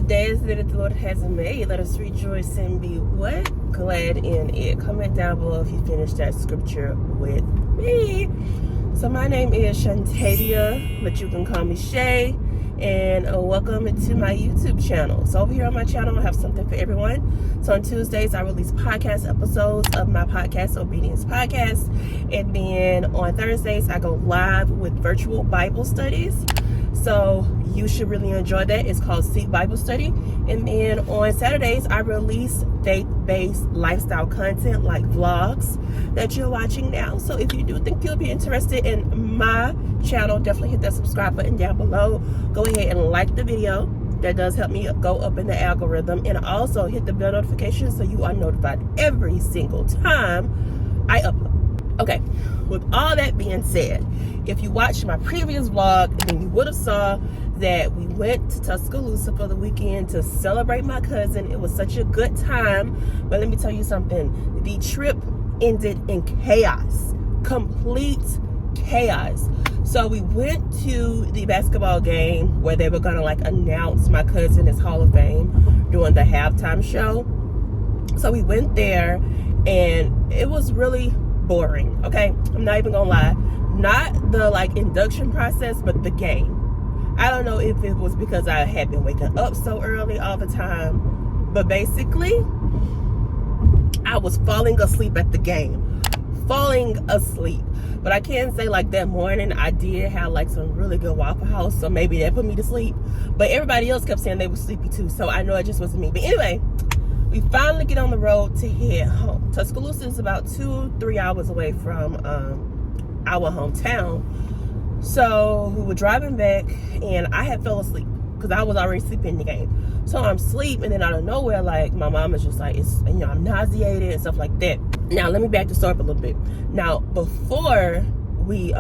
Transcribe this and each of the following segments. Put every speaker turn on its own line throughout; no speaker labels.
Today is the day that the Lord has made. Let us rejoice and be what? Glad in it. Comment down below if you finished that scripture with me. So my name is Shantavia, but you can call me Shay. And welcome to my YouTube channel. So over here on my channel, I have something for everyone. So on Tuesdays, I release podcast episodes of my podcast, Obedience Podcast. And then on Thursdays, I go live with virtual Bible studies. So you should really enjoy that. It's called Seek Bible Study. And then on Saturdays, I release faith-based lifestyle content like vlogs that you're watching now. So if you do think you'll be interested in my channel, definitely hit that subscribe button down below. Go ahead and like the video. That does help me go up in the algorithm. And also hit the bell notification so you are notified every single time I upload. Okay, with all that being said, if you watched my previous vlog, then you would have saw that we went to Tuscaloosa for the weekend to celebrate my cousin. It was such a good time. But let me tell you something. The trip ended in chaos. Complete chaos. So we went to the basketball game where they were going to announce my cousin as Hall of Fame during the halftime show. So we went there and it was really boring. Okay, I'm not even gonna lie. Not the induction process, but the game. I don't know if it was because I had been waking up so early all the time, but basically I was falling asleep at the game. Falling asleep. But I can say that morning I did have some really good Waffle House, so maybe that put me to sleep. But everybody else kept saying they were sleepy too, so I know it just wasn't me. But anyway, we finally get on the road to head home. Tuscaloosa is about 2-3 hours away from our hometown. So we were driving back and I had fell asleep because I was already sleeping in the game. So I'm asleep and then out of nowhere, my mom is just I'm nauseated and stuff like that. Now let me back this up a little bit. Now before we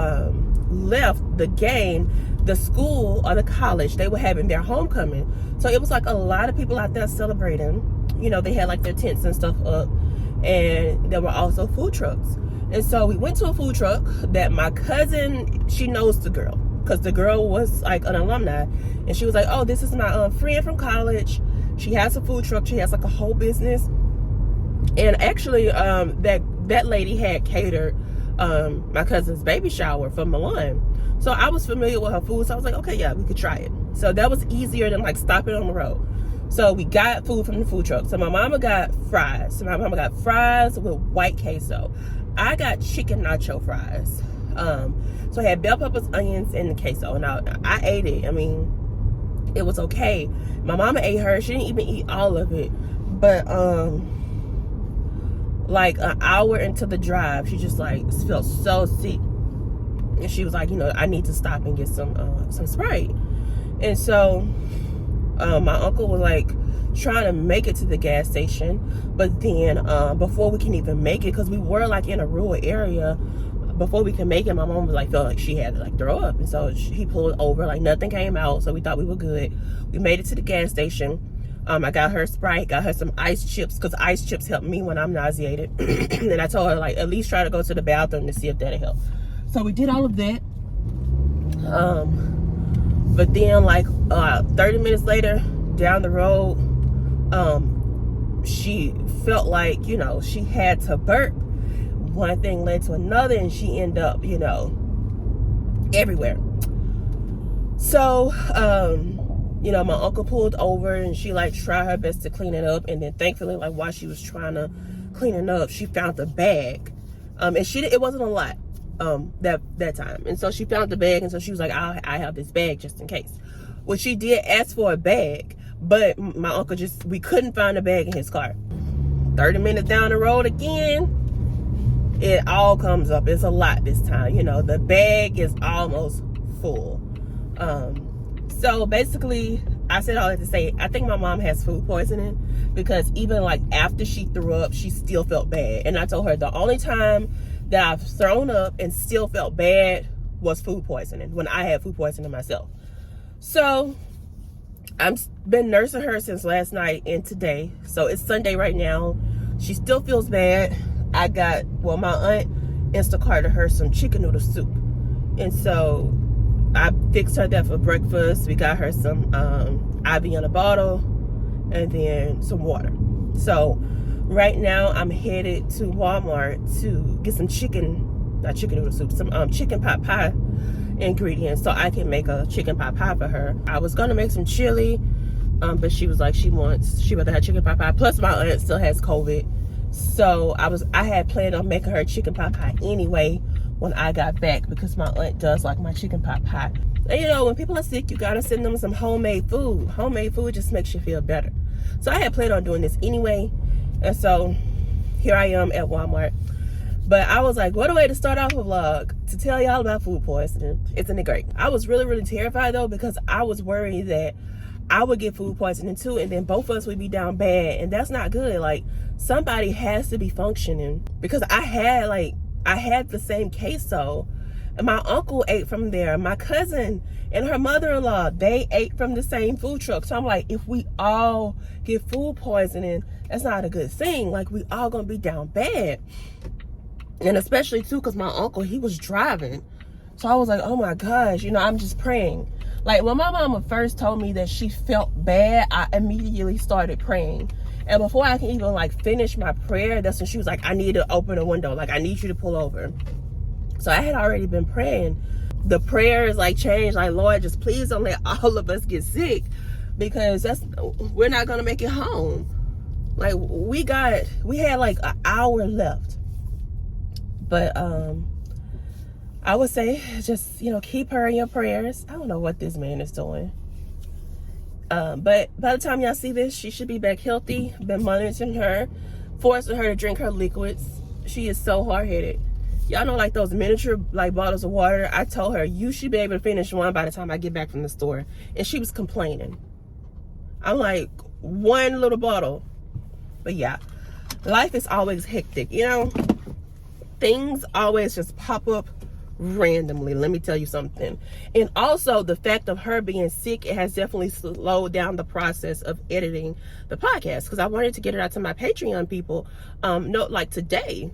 left the game, the school or the college, they were having their homecoming. So it was a lot of people out there celebrating. You know, they had their tents and stuff up, and there were also food trucks. And so we went to a food truck that my cousin, she knows the girl, because the girl was an alumni, and she was like, oh, this is my friend from college. She has a food truck. She has a whole business. And actually that lady had catered my cousin's baby shower for Milan. So I was familiar with her food, so I was like, okay, yeah, we could try it. So that was easier than stopping on the road. So we got food from the food truck. So my mama got fries. So my mama got fries with white queso. I got chicken nacho fries. So I had bell peppers, onions, and the queso. Now I ate it. I mean, it was okay. My mama ate hers. She didn't even eat all of it. But an hour into the drive, she just felt so sick. And she was like, I need to stop and get some Sprite. And so my uncle was trying to make it to the gas station, but then before we can even make it, because we were in a rural area, before we can make it, my mom was felt like she had to throw up, and so he pulled over, nothing came out, so we thought we were good. We made it to the gas station. I got her Sprite, got her some ice chips, because ice chips help me when I'm nauseated. And I told her at least try to go to the bathroom to see if that'll help. So we did all of that. But then 30 minutes later, down the road, she felt she had to burp. One thing led to another, and she ended up, everywhere. So, my uncle pulled over, and she tried her best to clean it up. And then thankfully, while she was trying to clean it up, she found the bag. And it wasn't a lot. That time, and so she found the bag, and so she was like, I have this bag just in case. Well, she did ask for a bag, but my uncle we couldn't find a bag in his car. 30 minutes down the road again, it all comes up. It's a lot this time. The bag is almost full. So basically, I said all that to say, I think my mom has food poisoning, because even after she threw up, she still felt bad. And I told her the only time that I've thrown up and still felt bad was food poisoning, when I had food poisoning myself. So I've been nursing her since last night and today. So it's Sunday right now. She still feels bad. I got, my aunt Instacarted her some chicken noodle soup. And so I fixed her that for breakfast. We got her some IV in a bottle. and then some water. So right now I'm headed to Walmart to get some chicken noodle soup, some chicken pot pie ingredients so I can make a chicken pot pie for her. I was gonna make some chili, but she was like she rather have chicken pot pie. Plus my aunt still has COVID, so I had planned on making her chicken pot pie anyway when I got back, because my aunt does like my chicken pot pie. And you know, when people are sick, you gotta send them some homemade food. Homemade food just makes you feel better. So I had planned on doing this anyway, and so here I am at Walmart. But I was like, what a way to start off a vlog, to tell y'all about food poisoning. Isn't it great? I was really, really terrified though, because I was worried that I would get food poisoning too, and then both of us would be down bad, and that's not good. Like, somebody has to be functioning, because I had the same queso, and my uncle ate from there. My cousin and her mother-in-law, they ate from the same food truck. So I'm like, if we all get food poisoning, that's not a good thing. Like, we all gonna be down bad. And especially too, because my uncle, he was driving. So I was like, oh my gosh, you know, I'm just praying. Like, when my mama first told me that she felt bad, I immediately started praying. And before I can even like finish my prayer, that's when she was like, I need to open a window. Like, I need you to pull over. So I had already been praying. The prayers like changed. Like, Lord, just please don't let all of us get sick, because we're not gonna make it home. Like, we had like an hour left. But I would say just, you know, keep her in your prayers. I don't know what this man is doing. But by the time y'all see this, she should be back healthy. Been monitoring her, forcing her to drink her liquids. She is so hard-headed. Y'all know, like those miniature like bottles of water, I told her you should be able to finish one by the time I get back from the store, and she was complaining. I'm like, one little bottle. But yeah, life is always hectic, you know. Things always just pop up randomly, let me tell you something. And also the fact of her being sick, it has definitely slowed down the process of editing the podcast, because I wanted to get it out to my Patreon people like today.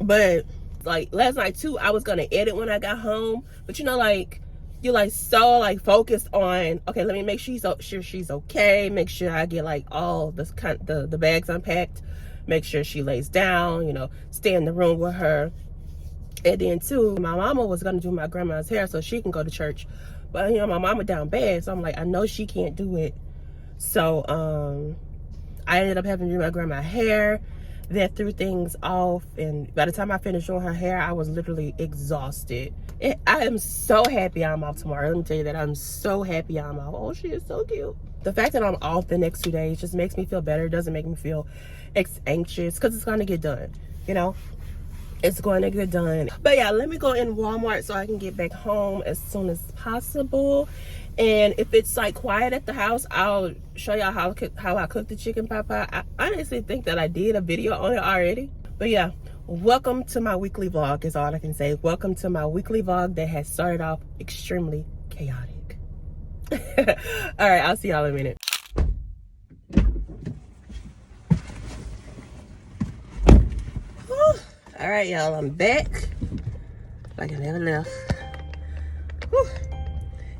But like last night too, I was gonna edit when I got home, but you know, like you're like so like focused on, okay, let me make sure she's okay, make sure I get like all the bags unpacked, make sure she lays down, you know, stay in the room with her. And then too, my mama was gonna do my grandma's hair so she can go to church, but you know, my mama down bad, so I'm like, I know she can't do it. So I ended up having to do my grandma's hair. That threw things off, and by the time I finished doing her hair, I was literally exhausted. I am so happy I'm off tomorrow. Let me tell you that I'm so happy I'm off. Oh, she is so cute. The fact that I'm off the next 2 days just makes me feel better. It doesn't make me feel anxious, because it's going to get done, you know. It's going to get done. But yeah, let me go in Walmart so I can get back home as soon as possible. And if it's like quiet at the house, I'll show y'all how I cook the chicken pot pie. I honestly think that I did a video on it already. But yeah, welcome to my weekly vlog is all I can say. Welcome to my weekly vlog that has started off extremely chaotic. All right, I'll see y'all in a minute. Whew. All right, y'all, I'm back like I never left. Whew.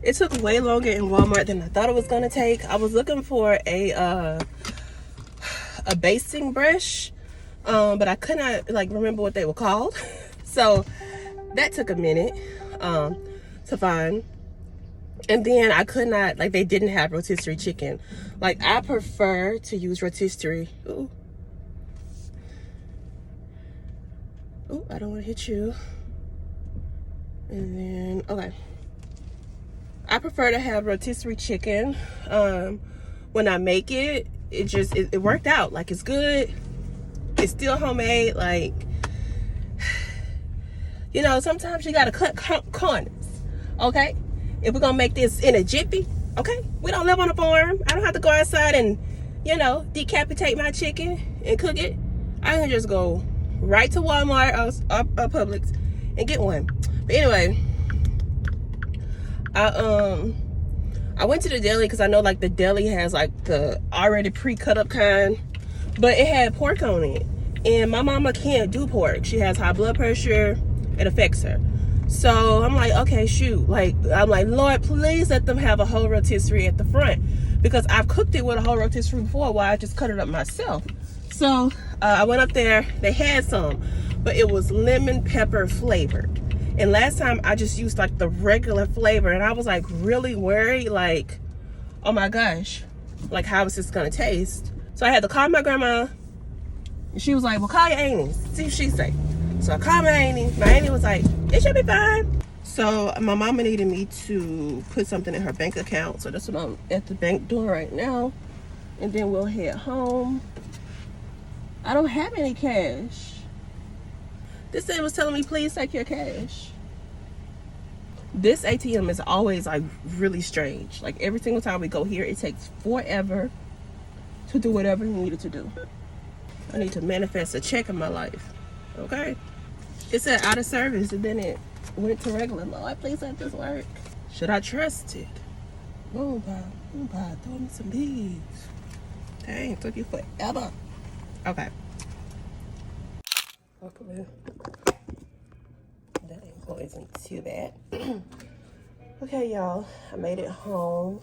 It took way longer in Walmart than I thought it was gonna take. I was looking for a basting brush, but I could not like remember what they were called. So that took a minute to find. And then I could not, like, they didn't have rotisserie chicken. Like, I prefer to use rotisserie. Ooh, I don't want to hit you. And then, okay. I prefer to have rotisserie chicken. When I make it, it worked out. Like, it's good. It's still homemade. Like, you know, sometimes you gotta cut corners, okay? If we're gonna make this in a jiffy, okay? We don't live on a farm. I don't have to go outside and, you know, decapitate my chicken and cook it. I can just go right to Walmart or Publix and get one. But anyway, I went to the deli because I know like the deli has like the already pre-cut up kind, but it had pork on it. And my mama can't do pork. She has high blood pressure. It affects her. So I'm like, okay, shoot. Like, I'm like, Lord, please let them have a whole rotisserie at the front. because I've cooked it with a whole rotisserie before while I just cut it up myself. So I went up there, they had some, but it was lemon pepper flavored. And last time I just used like the regular flavor, and I was like really worried, like, oh my gosh, like how is this gonna taste? So I had to call my grandma, and she was like, well, call your auntie, see what she say. So I called my auntie. My auntie was like, it should be fine. So my mama needed me to put something in her bank account. So that's what I'm at the bank doing right now. And then we'll head home. I don't have any cash. This thing was telling me, please take your cash. This ATM is always like really strange. Like every single time we go here, it takes forever to do whatever you needed to do. I need to manifest a check in my life. Okay? It said out of service, and then it went to regular. Lord, please let this work. Should I trust it? Oh, God, throw me some beads. Dang, it took you forever. Okay. Hopefully that isn't too bad. Okay, y'all, I made it home.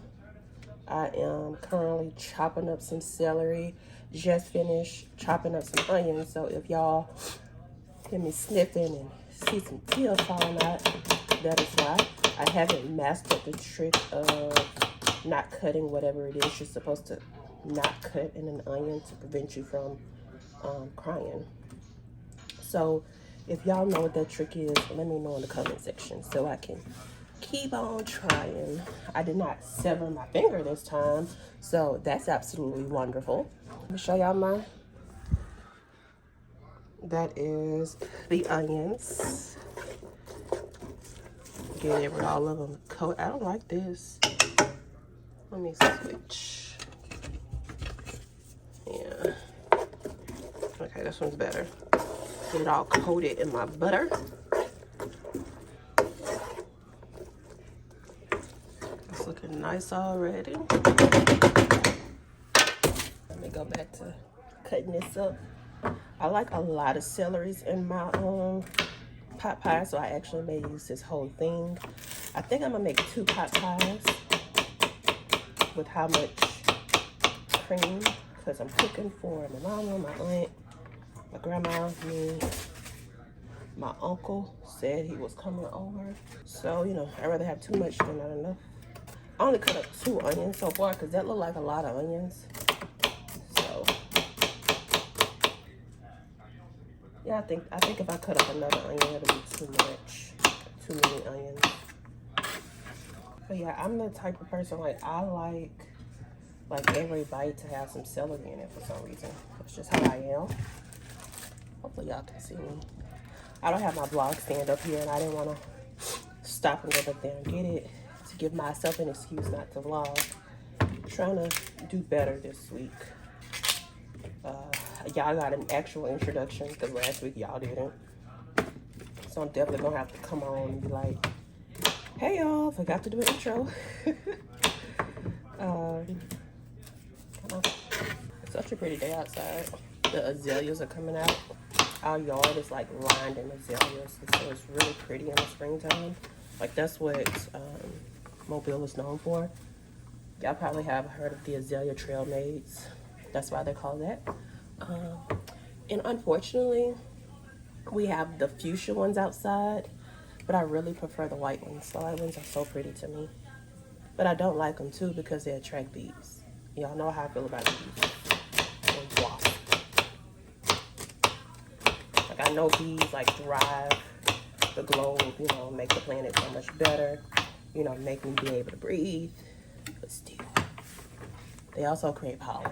I am currently chopping up some celery. Just finished chopping up some onions. So if y'all hear me sniffing and see some tears falling out, that is why. I haven't mastered the trick of not cutting whatever it is you're supposed to not cut in an onion to prevent you from crying. So if y'all know what that trick is, let me know in the comment section so I can keep on trying. I did not sever my finger this time, so that's absolutely wonderful. Let me show y'all that is the onions. Get all of them coat. I don't like this. Let me switch. Yeah. Okay, this one's better. Get it all coated in my butter. It's looking nice already. Let me go back to cutting this up. I like a lot of celeries in my pot pie, so I actually may use this whole thing. I think I'm gonna make 2 pot pies with how much cream, because I'm cooking for my mama, my aunt, my grandma, me. My uncle said he was coming over, so you know, I'd rather have too much than not enough. I only cut up 2 onions so far because that looked like a lot of onions. So yeah, I think if I cut up another onion, it'll be too much, too many onions. But yeah, I'm the type of person, like, I like every bite to have some celery in it for some reason. That's just how I am. Hopefully y'all can see me. I don't have my vlog stand up here, and I didn't want to stop and go back there and get it to give myself an excuse not to vlog. I'm trying to do better this week. Y'all got an actual introduction because last week y'all didn't. So I'm definitely going to have to come on and be like, hey y'all, forgot to do an intro. It's such a pretty day outside. The azaleas are coming out. Our yard is like lined in azaleas, so it's really pretty in the springtime. Like that's what Mobile is known for. Y'all probably have heard of the azalea trail maids. That's why they're called that. And unfortunately, we have the fuchsia ones outside, but I really prefer the white ones. The white ones are so pretty to me. But I don't like them too because they attract bees. Y'all know how I feel about bees. And wasps. Like I know bees like thrive the globe, you know, make the planet so much better, you know, make me be able to breathe. But still, they also create pollen.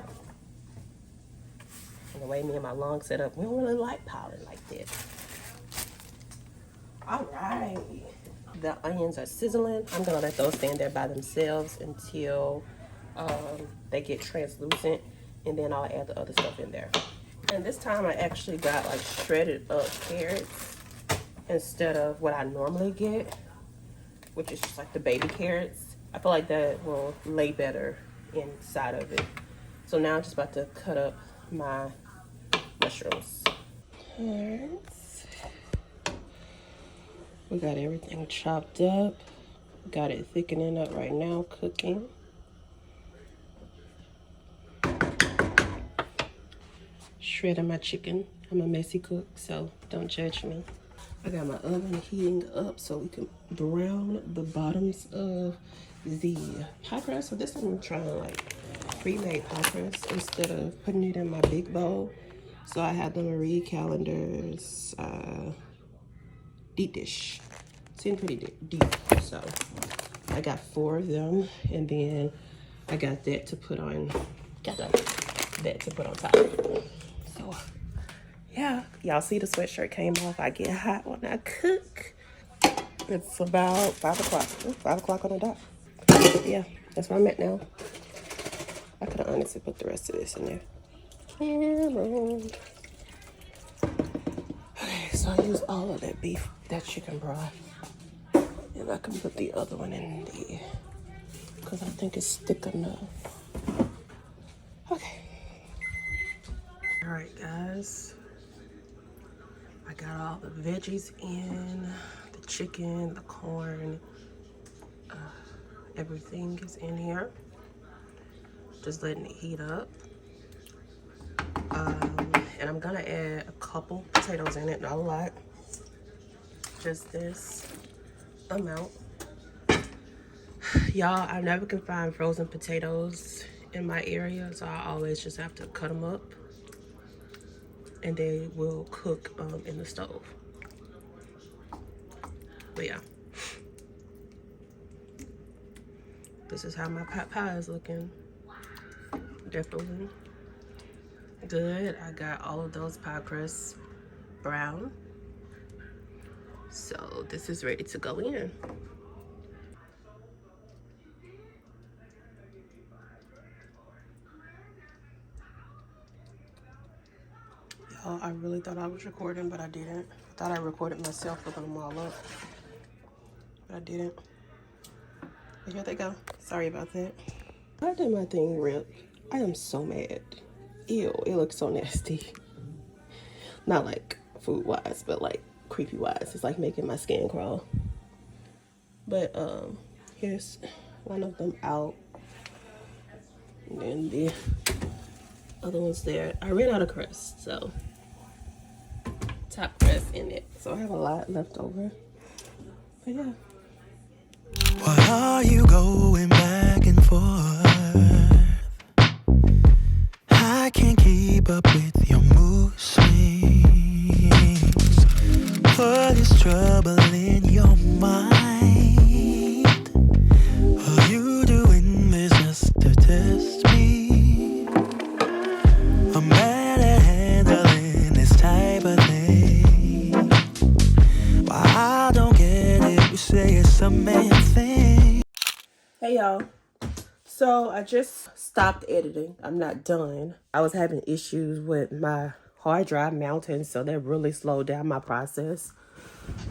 And the way me and my lungs set up, we don't really like pollen like that. All right. The onions are sizzling. I'm gonna let those stand there by themselves until they get translucent, and then I'll add the other stuff in there. And this time I actually got like shredded up carrots instead of what I normally get, which is just like the baby carrots. I feel like that will lay better inside of it. So now I'm just about to cut up my mushrooms. We got everything chopped up. Got it thickening up right now, cooking. shredding my chicken. I'm a messy cook, so don't judge me. I got my oven heating up so we can brown the bottoms of the pie crust. So this time I'm trying like pre-made pie crust instead of putting it in my big bowl. So I have the Marie Callender's deep dish. Seems pretty deep. So I got 4 of them, and then I got that to put on. That to put on top. So yeah, y'all see the sweatshirt came off. I get hot when I cook. It's about 5 o'clock. 5 o'clock on the dot. Yeah, that's where I'm at now. I could have honestly put the rest of this in there. Okay, so I use all of that beef, that chicken broth. And I can put the other one in there because I think it's thick enough. Okay. All right, guys. I got all the veggies in, the chicken, the corn, everything is in here. Just letting it heat up. And I'm gonna add a couple potatoes in it, not a lot. Just this amount. Y'all, I never can find frozen potatoes in my area, so I always just have to cut them up. And they will cook in the stove. But yeah, this is how my pot pie is looking. Definitely good. I got all of those pie crusts brown, so this is ready to go in. Y'all, I really thought I was recording, but I didn't. I thought I recorded myself looking them all up, but I didn't. But here they go. Sorry about that. I did my thing rip. I am so mad. Ew, it looks so nasty. Not like food wise, but like creepy wise. It's like making my skin crawl. But here's one of them out. And then the other one's there. I ran out of crust, so top crust in it. So I have a lot left over. But yeah.
Why are you going back and forth? I can't keep up with your mood swings. What is trouble in your mind? Are you doing this just to test me? I'm bad at handling this type of thing. Why I don't get it, you say it's a man thing.
Hey y'all. So I just stopped editing. I'm not done. I was having issues with my hard drive mounting, so that really slowed down my process.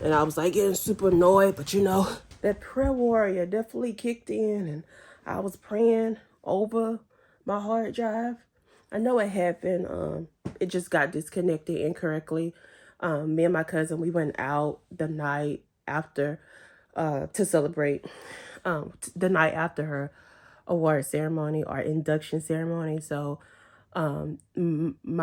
And I was like getting super annoyed, but you know, that prayer warrior definitely kicked in, and I was praying over my hard drive. I know it happened. It just got disconnected incorrectly. Me and my cousin, we went out the night after to celebrate the night after her award ceremony or induction ceremony. So my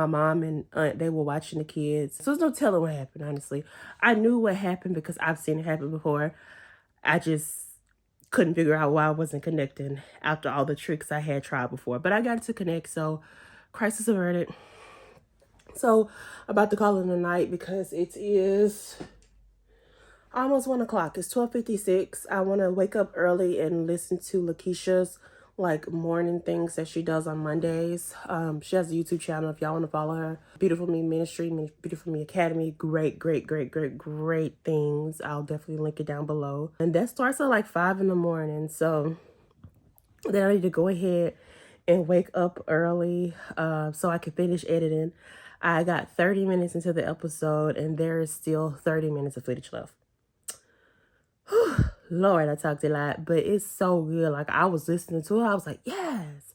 mom and aunt, they were watching the kids. So there's no telling what happened, honestly. I knew what happened because I've seen it happen before. I just couldn't figure out why I wasn't connecting after all the tricks I had tried before. But I got to connect, so crisis averted. So about to call it a night because it is almost 1 o'clock. It's 12:56. I want to wake up early and listen to Lakeisha's like morning things that she does on Mondays. She has a YouTube channel if y'all want to follow her. Beautiful Me Ministry, Beautiful Me Academy. Great things. I'll definitely link it down below. And that starts at like 5 in the morning. So then I need to go ahead and wake up early so I can finish editing. I got 30 minutes into the episode and there is still 30 minutes of footage left. Lord, I talked a lot, but it's so good. Like, I was listening to it, I was like, yes.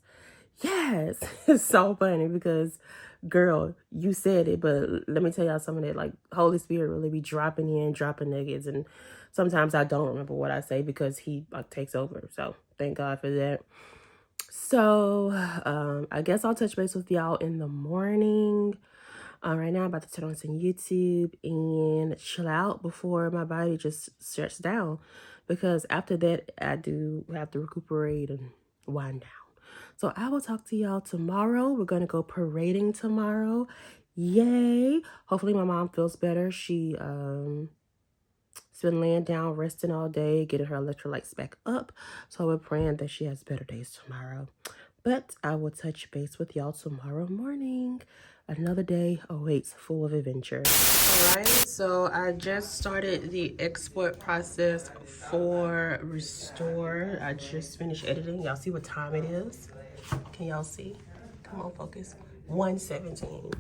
It's so funny because, girl, you said it, but let me tell y'all some of that. Like, Holy Spirit really be dropping nuggets, and sometimes I don't remember what I say because he like takes over. So thank God for that. So I guess I'll touch base with y'all in the morning. Right now I'm about to turn on some YouTube and chill out before my body just shuts down, because after that I do have to recuperate and wind down. So I will talk to y'all tomorrow. We're going to go parading tomorrow. Yay. Hopefully my mom feels better. She's been laying down, resting all day, getting her electrolytes back up. So we're praying that she has better days tomorrow. But I will touch base with y'all tomorrow morning. Another day awaits full of adventure. All right, so I just started the export process for Restore. I just finished editing. Y'all see what time it is? Can y'all see? Come on, focus. 1:17.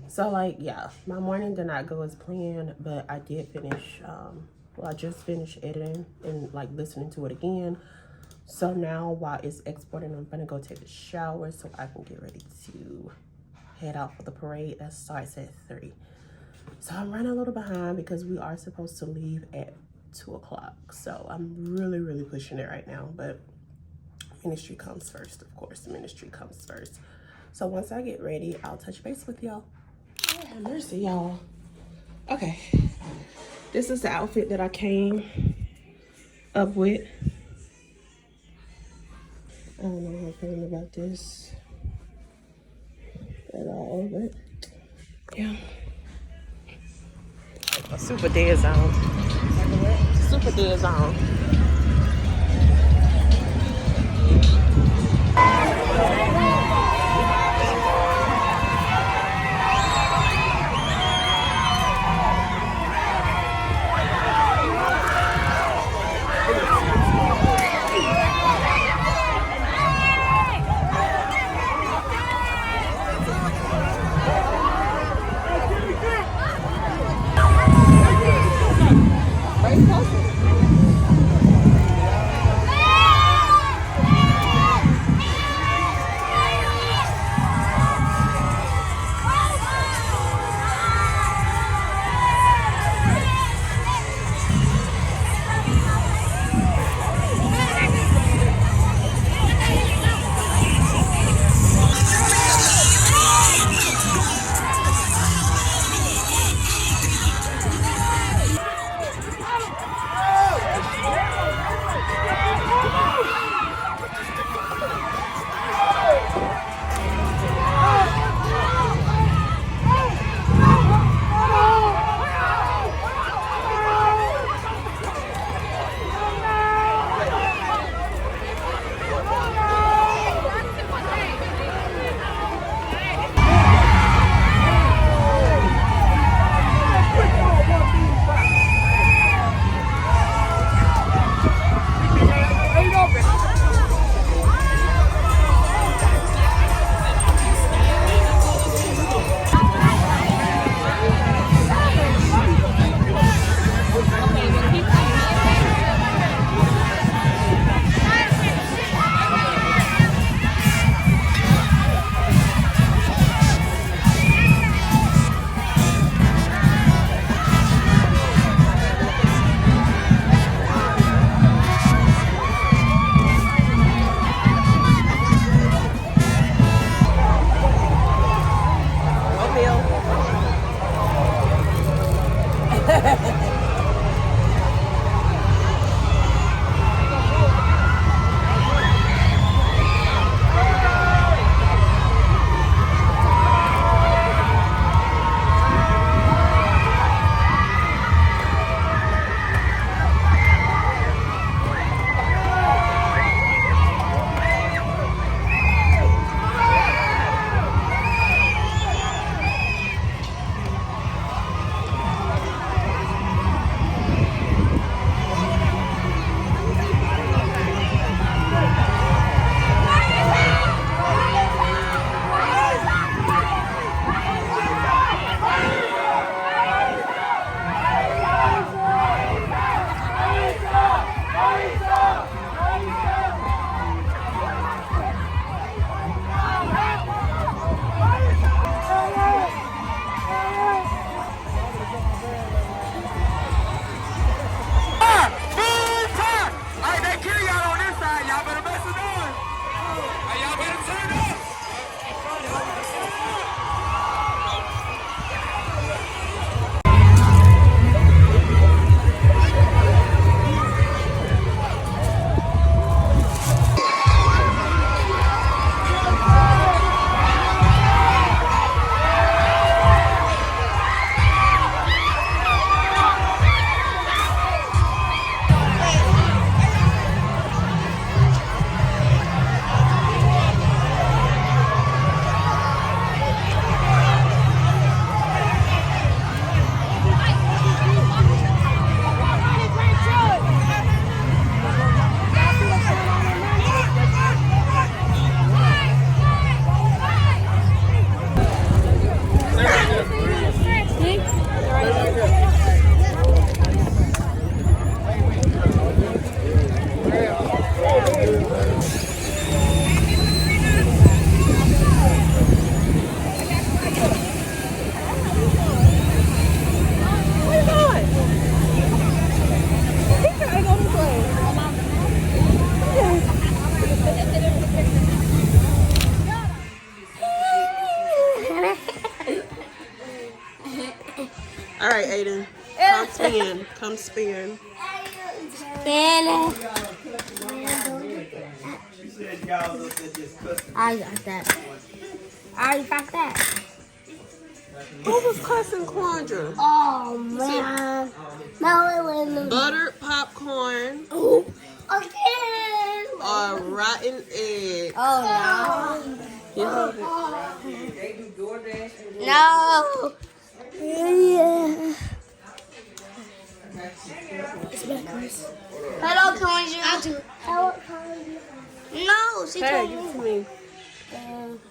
So like, yeah, my morning did not go as planned, but I did finish, I just finished editing and like listening to it again. So now while it's exporting, I'm gonna go take a shower so I can get ready to head out for the parade. That starts at 3. So I'm running a little behind because we are supposed to leave at 2 o'clock. So I'm really pushing it right now, but ministry comes first, of course. Ministry comes first. So once I get ready, I'll touch base with y'all. Lord have mercy, y'all. Okay, this is the outfit that I came up with. I don't know how I'm feeling about this at all, but yeah. A super dead zone. Super dead zone. Aiden. Come spin. Come spin.
I got that. I got that.
Who was cussing Quandra?
Oh man. No, it wasn't.
Buttered popcorn
Again.
or rotten egg?
Oh
You hold it.
no. No. Yeah. It's back, Chris. Hello, Conju. I do. Hello, Conju. No, she
Hey,
told
give it to
me.
me.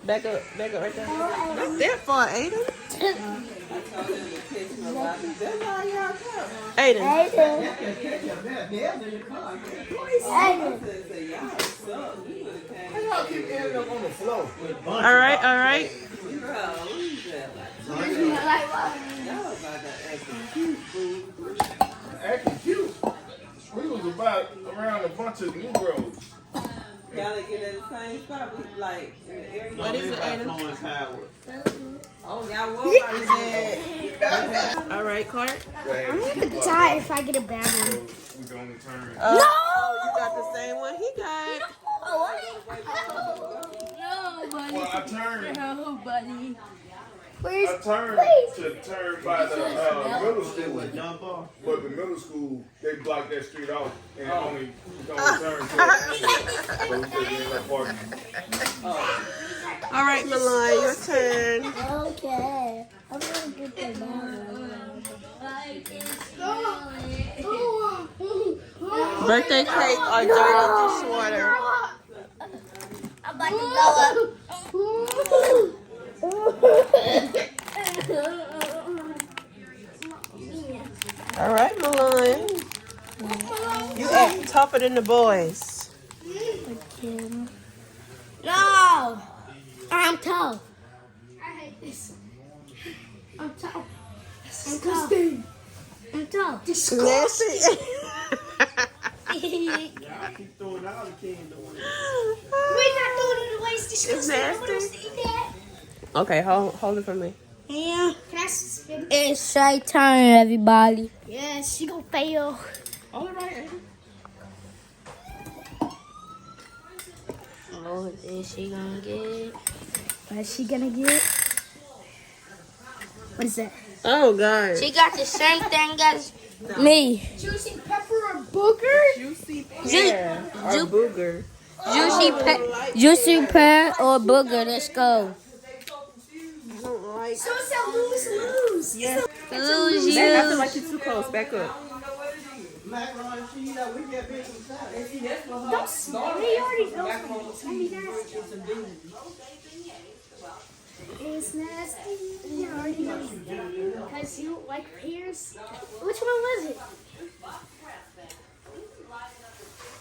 Back up right there. Not that far, Aiden. Aiden. All right.
Acting cute. We was about around a bunch of Negroes.
Y'all get at the same spot, we like in the area.
What is it, Aiden?
Oh, y'all walk by
All right, Clark.
I'm gonna die if I get a bad one.
We can only turn.
Oh, you got the same one he got.
No, buddy.
Well, I turned.
No, buddy.
I turned to turn by the middle school, but the middle school they blocked that street off and only turned to it. So we couldn't get that parking.
All right, Milan, your turn.
Okay. I'm gonna get the
Birthday cake or dirty dishwater?
I'm about to blow up.
All right, Milan. You act tougher than the boys.
No! I'm tough. I hate this. I'm tough. Disgusting. I'm tough.
Nasty.
Keep throwing out the candy.
We're not doing it away. It's disgusting.
It's
Nobody wants
nasty.
to eat that.
Okay, hold it for me.
Yeah. Can I spin? It's your turn, everybody. Yes, she gonna fail.
All right, Aiden.
Oh, is she gonna get? What is she gonna get? What is that?
Oh, God.
She got the same thing as me.
Juicy pepper or booger?
Juicy pear or booger.
Juicy pear or booger. Let's go.
I don't like.
So it's that lose.
Yes.
Lose
I feel
you.
like you're too close. Back up.
Don't smell. He already knows me. It's nasty. He already knows me. Because you don't like pears. Which one was it?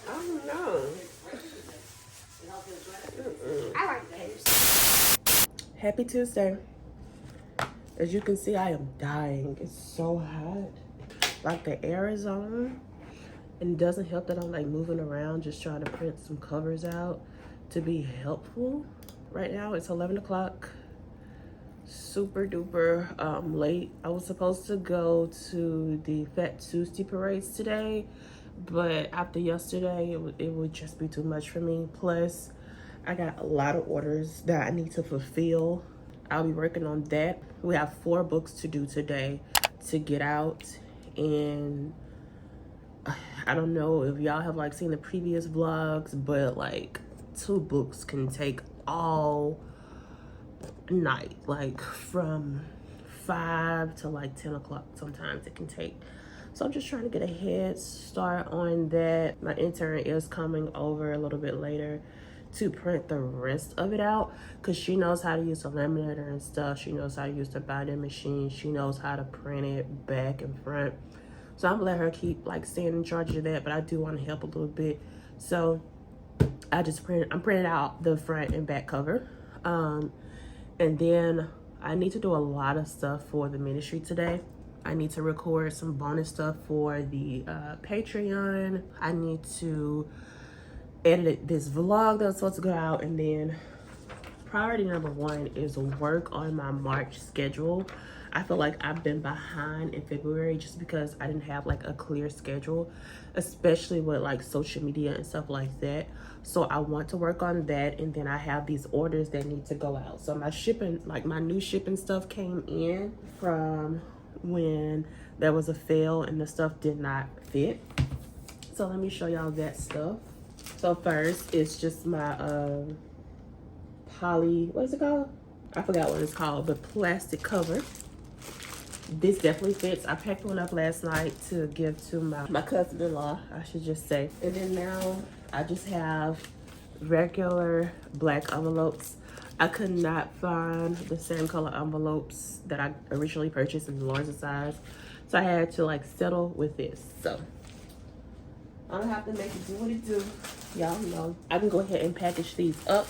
I don't know.
I like pears.
Happy Tuesday. As you can see, I am dying. It's so hot. Like the air is on. And it doesn't help that I'm like moving around, just trying to print some covers out to be helpful. Right now it's 11 o'clock. Super duper late. I was supposed to go to the Fat Tuesday parades today, but after yesterday it would just be too much for me. Plus I got a lot of orders that I need to fulfill. I'll be working on that. We have 4 books to do today to get out, and I don't know if y'all have like seen the previous vlogs, but like 2 books can take all night, like from 5 to like 10 o'clock sometimes it can take. So I'm just trying to get a head start on that. My intern is coming over a little bit later to print the rest of it out because she knows how to use the laminator and stuff. She knows how to use the binding machine. She knows how to print it back and front. So I'm gonna let her keep like staying in charge of that, but I do want to help a little bit. So I'm printing out the front and back cover. And then I need to do a lot of stuff for the ministry today. I need to record some bonus stuff for the Patreon. I need to edit this vlog that's supposed to go out, and then priority number one is work on my March schedule. I feel like I've been behind in February just because I didn't have like a clear schedule, especially with like social media and stuff like that. So I want to work on that, and then I have these orders that need to go out. So my shipping, like my new shipping stuff came in from when there was a fail and the stuff did not fit. So let me show y'all that stuff. So first, it's just my what is it called? I forgot what it's called, but plastic cover. This definitely fits. I packed one up last night to give to my cousin-in-law, I should just say. And then now I just have regular black envelopes. I could not find the same color envelopes that I originally purchased in the larger size. So I had to like settle with this. So I don't have to make it do what it do. Y'all know. I can go ahead and package these up.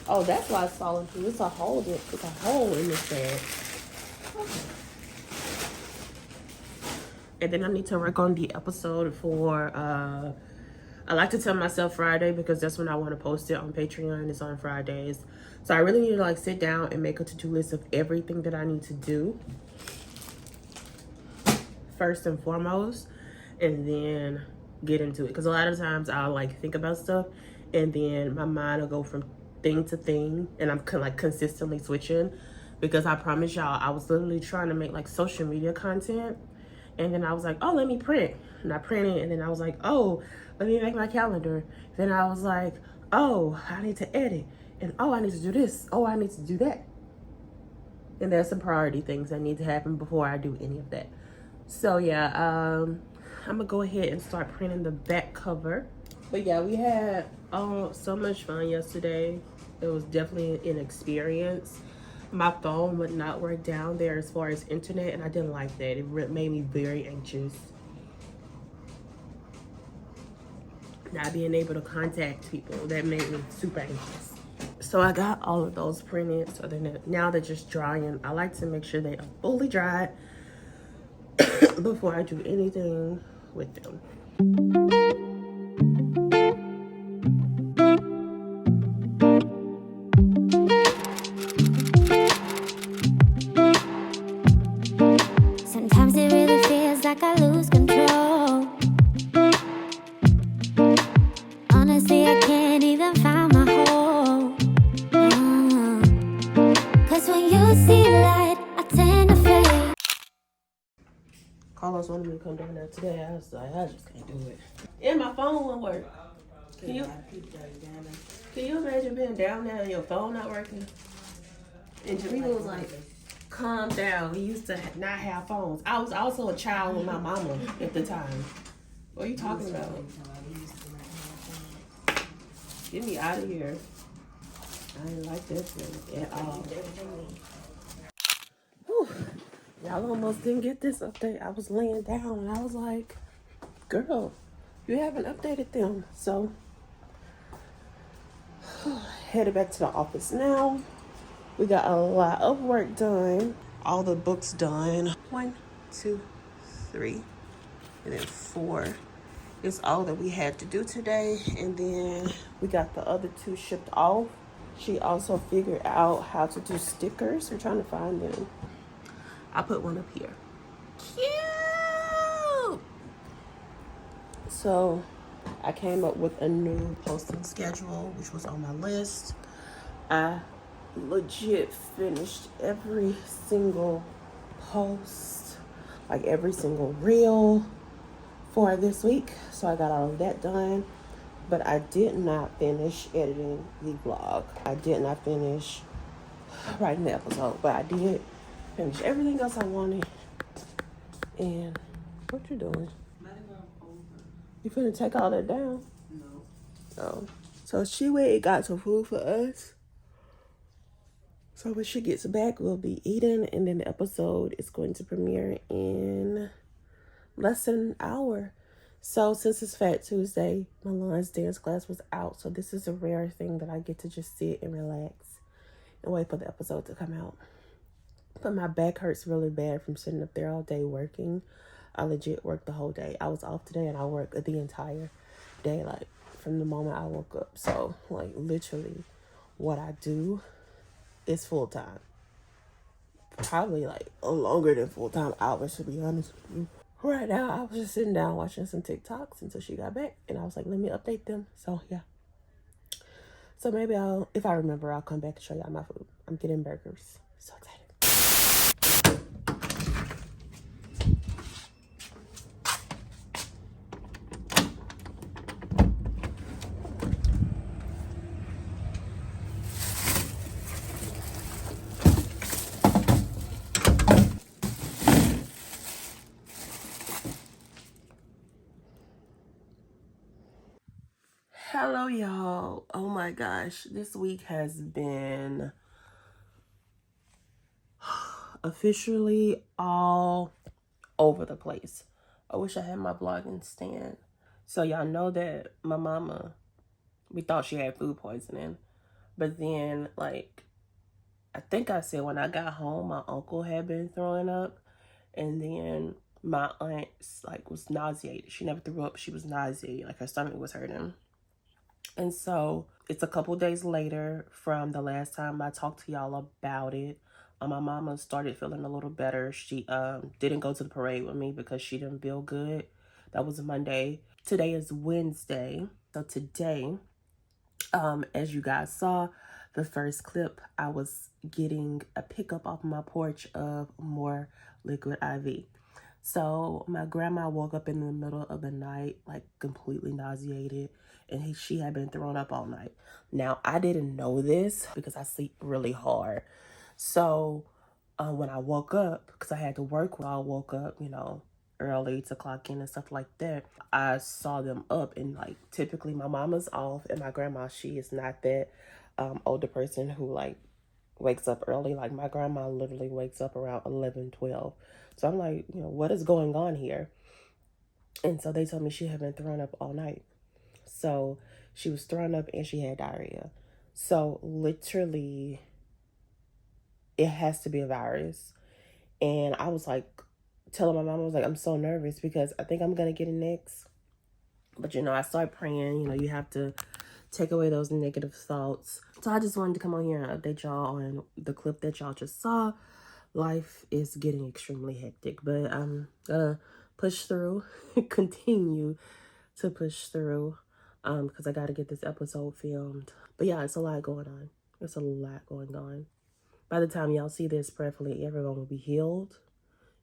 Oh, that's why it's falling through. It's a hole in this bag. Okay. And then I need to work on the episode for I like to tell myself Friday because that's when I want to post it on Patreon. It's on Fridays. So I really need to like sit down and make a to-do list of everything that I need to do first and foremost, and then get into it. Because a lot of times I'll like think about stuff and then my mind will go from thing to thing, and I'm like consistently switching. Because I promise y'all, I was literally trying to make like social media content, and then I was like, oh, let me print. And I printed, and then I was like, oh, let me make my calendar. Then I was like, oh, I need to edit. And oh, I need to do this. Oh, I need to do that. And there's some priority things that need to happen before I do any of that. So yeah, I'm gonna go ahead and start printing the back cover. But yeah, we had so much fun yesterday. It was definitely an experience. My phone would not work down there as far as internet, and I didn't like that. It made me very anxious. Not being able to contact people, that made me super anxious. So I got all of those printed. So now they're just drying. I like to make sure they are fully dried before I do anything with them.
Sometimes it really feels like I lose control. Honestly, I can't even find my hole. Cause when you see light, I tend to fade.
Carlos wanted me to come down there today. I was like, I just can't do it. And my phone won't work. Can you imagine being down there and your phone not working? And Jamila was like, calm down. We used to not have phones. I was also a child with my mama at the time. What are you talking about? Get me out of here. I didn't like this one at all. Whew. Y'all almost didn't get this update. I was laying down and I was like, girl, you haven't updated them. So, headed back to the office now. We got a lot of work done. All the books done. 1, 2, 3, and then 4. It's all that we had to do today. And then we got the other 2 shipped off. She also figured out how to do stickers. We're trying to find them. I put one up here. Cute! So I came up with a new posting schedule, which was on my list. I legit finished every single post, like every single reel for this week. So I got all of that done. But I did not finish editing the vlog. I did not finish writing the episode, but I did finish everything else I wanted. And what you doing? You finna take all that down?
No.
Oh. So she went and got some food for us. So when she gets back, we'll be eating, and then the episode is going to premiere in less than an hour. So since it's Fat Tuesday, Milan's dance class was out. So this is a rare thing that I get to just sit and relax and wait for the episode to come out. But my back hurts really bad from sitting up there all day working. I legit worked the whole day. I was off today and I worked the entire day, like from the moment I woke up. So like literally what I do is full-time. Probably like longer than full-time hours, to be honest with you. Right now, I was just sitting down watching some TikToks until she got back, and I was like, let me update them. So yeah. So maybe if I remember, I'll come back and show y'all my food. I'm getting burgers. So excited. Hello, y'all. Oh my gosh. This week has been officially all over the place. I wish I had my vlogging stand. So y'all know that my mama, we thought she had food poisoning. But then, like, I think I said when I got home, my uncle had been throwing up. And then my aunt, like, was nauseated. She never threw up. She was nauseated. Like, her stomach was hurting. And so it's a couple days later from the last time I talked to y'all about it. My mama started feeling a little better. She didn't go to the parade with me because she didn't feel good. That was a Monday. Today is Wednesday. So today, as you guys saw, the first clip, I was getting a pickup off my porch of more liquid IV. So my grandma woke up in the middle of the night, like completely nauseated, and she had been throwing up all night. Now, I didn't know this because I sleep really hard. So when I woke up, because I had to work, when I woke up, you know, early to clock in and stuff like that, I saw them up, and like typically my mama's off and my grandma, she is not that older person who like wakes up early. Like my grandma literally wakes up around 11, 12. So I'm like, you know, what is going on here? And so they told me she had been throwing up all night. So she was throwing up and she had diarrhea. So literally it has to be a virus. And I was like telling my mom, I was like, I'm so nervous because I think I'm going to get it next. But, you know, I started praying. You know, you have to take away those negative thoughts. So I just wanted to come on here and update y'all on the clip that y'all just saw. Life is getting extremely hectic, but I'm gonna push through, continue to push through, because I gotta get this episode filmed. But yeah, it's a lot going on. It's a lot going on. By the time y'all see this, prayerfully, everyone will be healed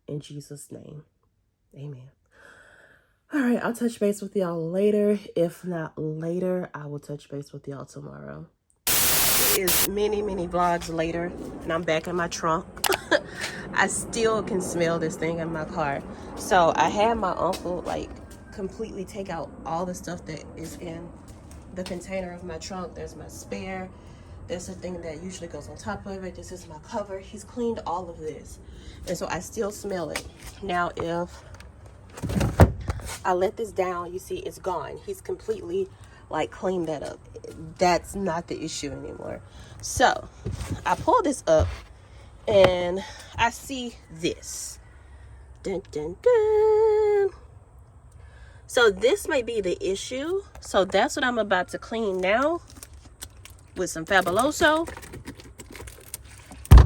in Jesus' name. Amen. All right, I'll touch base with y'all later. If not later, I will touch base with y'all tomorrow. It is many vlogs later, and I'm back in my trunk. I still can smell this thing in my car. So I had my uncle like completely take out all the stuff that is in the container of my trunk. There's my spare. There's a thing that usually goes on top of it. This is my cover. He's cleaned all of this. And so I still smell it. Now, if I let this down, you see it's gone. He's completely like cleaned that up. That's not the issue anymore. So I pull this up and I see this. Dun, dun, dun. So this may be the issue. So that's what I'm about to clean now with some Fabuloso.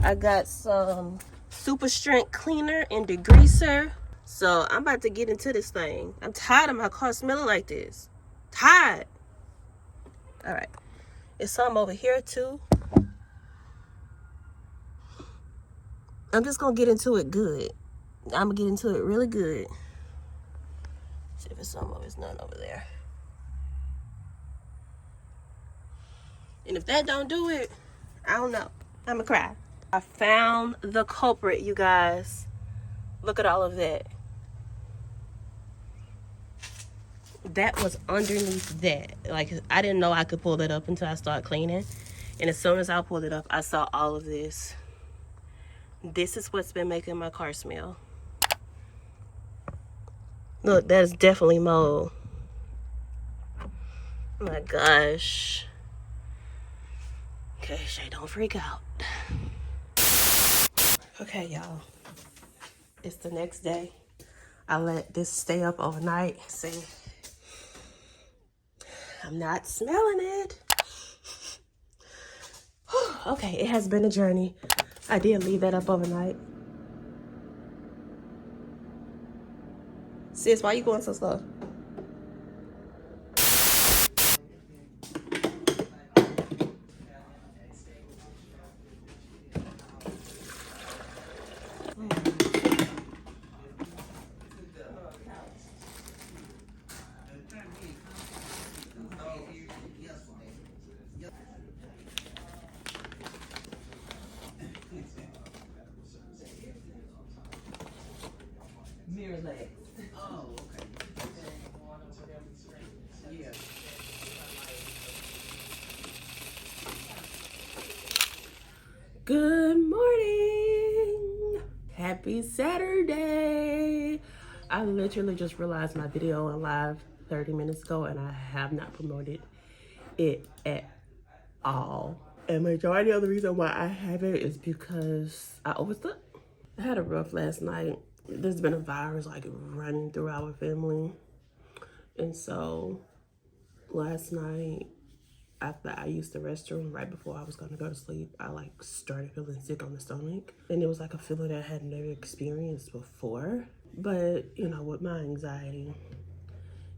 I got some super strength cleaner and degreaser. So I'm about to get into this thing. I'm tired of my car smelling like this. Tired. All right. There's some over here too. I'm just going to get into it good. I'm going to get into it really good. See if it's some of it's none over there. And if that don't do it, I don't know. I'm going to cry. I found the culprit, you guys. Look at all of that. That was underneath that. Like, I didn't know I could pull that up until I started cleaning. And as soon as I pulled it up, I saw all of this. This is what's been making my car smell. Look, that is definitely mold. Oh my gosh. Okay, Shay, don't freak out. Okay, y'all. It's the next day. I let this stay up overnight. See, I'm not smelling it. Okay, it has been a journey. I did leave that up overnight. Sis, why you going so slow?
Mirror legs. Oh, okay. Yeah.
Good morning. Happy Saturday. I literally just realized my video went live 30 minutes ago and I have not promoted it at all. And majority of the reason why I haven't is because I overslept. I had a rough last night. There's been a virus like running through our family. And so last night, after I used the restroom right before I was gonna go to sleep, I like started feeling sick on the stomach. And it was like a feeling I had never experienced before. But, you know, with my anxiety,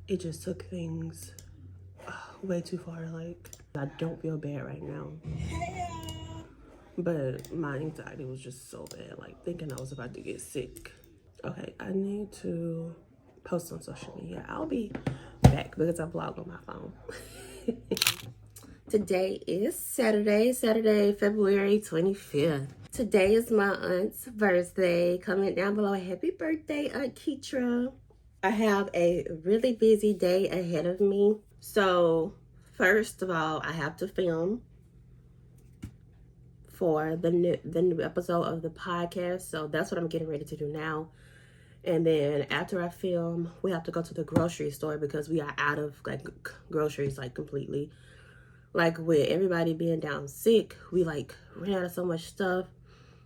it just took things way too far. Like, I don't feel bad right now. But my anxiety was just so bad, like thinking I was about to get sick. Okay, I need to post on social media. I'll be back because I vlog on my phone. Today is Saturday, February 25th. Today is my aunt's birthday. Comment down below, happy birthday, Aunt Keitra. I have a really busy day ahead of me. So first of all, I have to film for the new episode of the podcast. So that's what I'm getting ready to do now. And then after I film, we have to go to the grocery store because we are out of like groceries like completely. Like with everybody being down sick, we like ran out of so much stuff.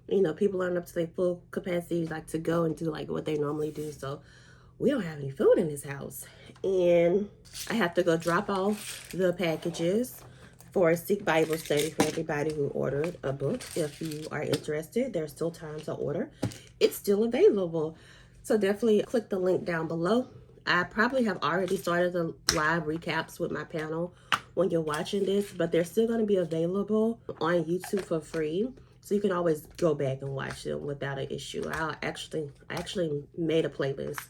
You know, people aren't up to their full capacity like to go and do like what they normally do. So we don't have any food in this house. And I have to go drop off the packages for a Seek Bible study for everybody who ordered a book. If you are interested, there's still time to order. It's still available. So definitely click the link down below. I probably have already started the live recaps with my panel when you're watching this, but they're still going to be available on YouTube for free. So you can always go back and watch them without an issue. I actually made a playlist.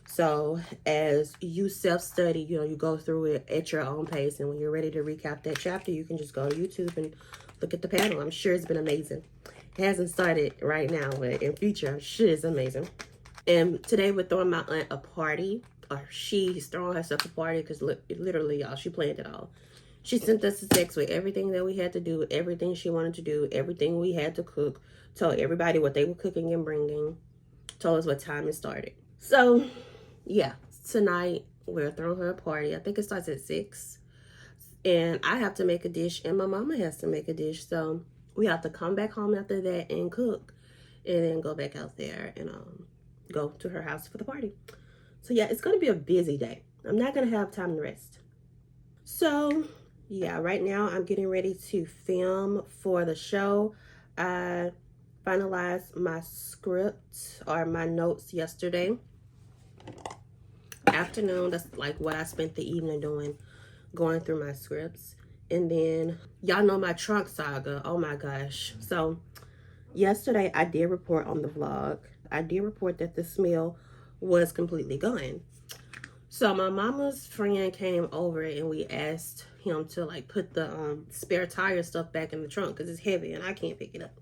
So as you self-study, you know, you go through it at your own pace. And when you're ready to recap that chapter, you can just go to YouTube and look at the panel. I'm sure it's been amazing. It hasn't started right now, but in future, I'm sure it's amazing. And today we're throwing my aunt a party. Or she's throwing herself a party because literally, y'all, she planned it all. She sent us a text with everything that we had to do, everything she wanted to do, everything we had to cook, told everybody what they were cooking and bringing, told us what time it started. So yeah, tonight we're throwing her a party. I think it starts at 6. And I have to make a dish and my mama has to make a dish. So we have to come back home after that and cook and then go back out there and go to her house for the party. So yeah, it's going to be a busy day. I'm not going to have time to rest. So yeah, right now I'm getting ready to film for the show. I finalized my script or my notes yesterday afternoon. That's like what I spent the evening doing, going through my scripts. And then y'all know my trunk saga. Oh my gosh. So yesterday I did report on the vlog. I did report that the smell was completely gone. So my mama's friend came over and we asked him to like put the spare tire stuff back in the trunk because it's heavy and I can't pick it up.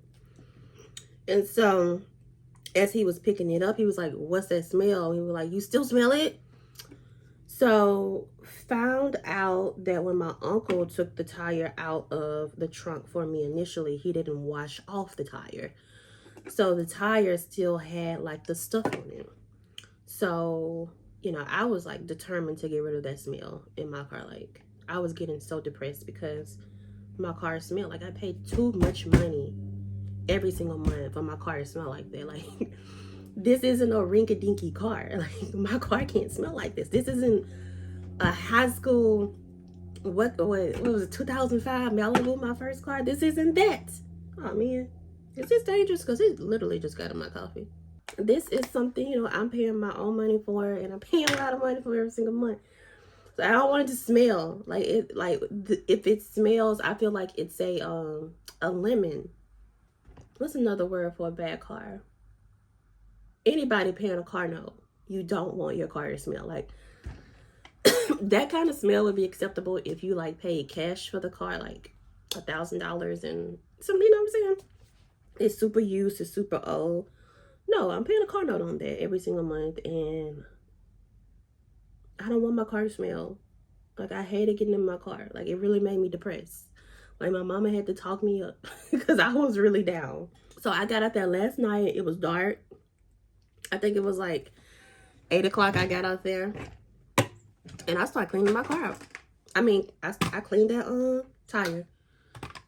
And so as he was picking it up, he was like, what's that smell? He was like, you still smell it? So found out that when my uncle took the tire out of the trunk for me initially, he didn't wash off the tire. So the tire still had like the stuff on it. So, you know, I was like determined to get rid of that smell in my car. Like I was getting so depressed because my car smelled like I paid too much money every single month for my car to smell like that. Like this isn't a rinky-dinky car. Like my car can't smell like this. This isn't a high school what was it, 2005 Malibu, my first car. This isn't that. Oh man, this is dangerous because it literally just got in my coffee. This is something, you know, I'm paying my own money for, and I'm paying a lot of money for every single month. So I don't want it to smell like it. Like if it smells, I feel like it's a lemon. What's another word for a bad car? Anybody paying a car note, you don't want your car to smell like that. Kind of smell would be acceptable if you like paid cash for the car, like $1,000 and something. You know what I'm saying? It's super used, it's super old. No, I'm paying a car note on that every single month, and I don't want my car to smell. Like, I hated getting in my car. Like, it really made me depressed. Like, my mama had to talk me up because I was really down. So I got out there last night. It was dark. I think it was like 8 o'clock I got out there. And I started cleaning my car out. I mean, I cleaned that tire.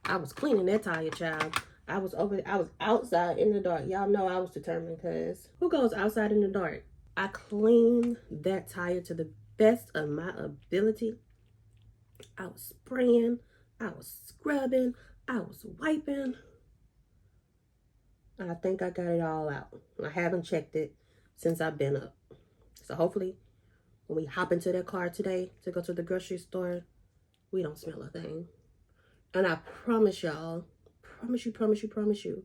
I was cleaning that tire, child. I was outside in the dark. Y'all know I was determined, because who goes outside in the dark? I cleaned that tire to the best of my ability. I was spraying, I was scrubbing, I was wiping. And I think I got it all out. I haven't checked it since I've been up. So hopefully when we hop into that car today to go to the grocery store, we don't smell a thing. And I promise y'all, promise you,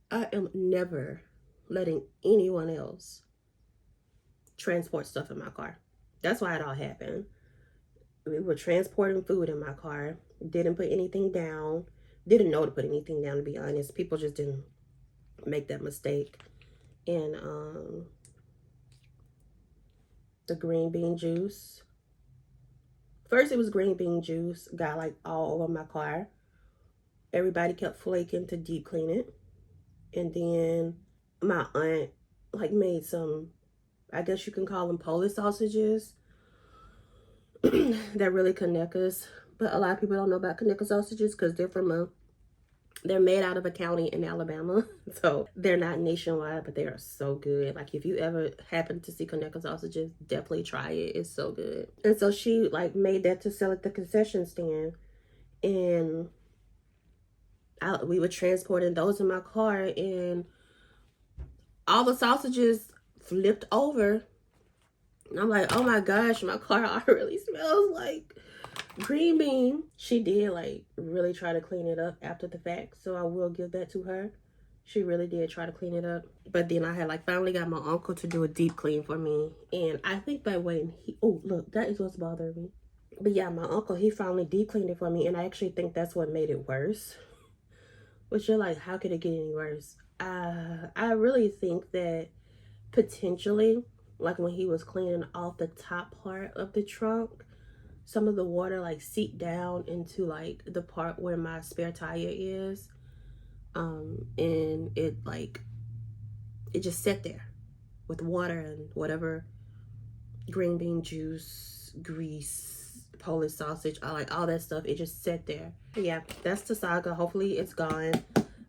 I am never letting anyone else transport stuff in my car. That's why it all happened. We were transporting food in my car, didn't put anything down, didn't know to put anything down, to be honest. People just didn't make that mistake. And the green bean juice, first it was green bean juice, got like all over my car. Everybody kept flaking to deep clean it. And then my aunt like made some, I guess you can call them Polish sausages that really connect us. But a lot of people don't know about Kaneka sausages because they're made out of a county in Alabama. So they're not nationwide, but they are so good. Like, if you ever happen to see Kaneka sausages, definitely try it. It's so good. And so she like made that to sell at the concession stand. And we were transporting those in my car, and all the sausages flipped over. And I'm like, oh my gosh, my car already smells like green bean. She did like really try to clean it up after the fact, so I will give that to her. She really did try to clean it up. But then I had like finally got my uncle to do a deep clean for me, and I think by waiting, oh look, that is what's bothering me. But yeah, my uncle, he finally deep cleaned it for me, and I actually think that's what made it worse. Which you're like, how could it get any worse? I really think that potentially, like when he was cleaning off the top part of the trunk, some of the water like seeped down into like the part where my spare tire is. And it just sat there with water and whatever green bean juice, grease, Polish sausage, all that stuff. It just sat there. But yeah, that's the saga. Hopefully it's gone.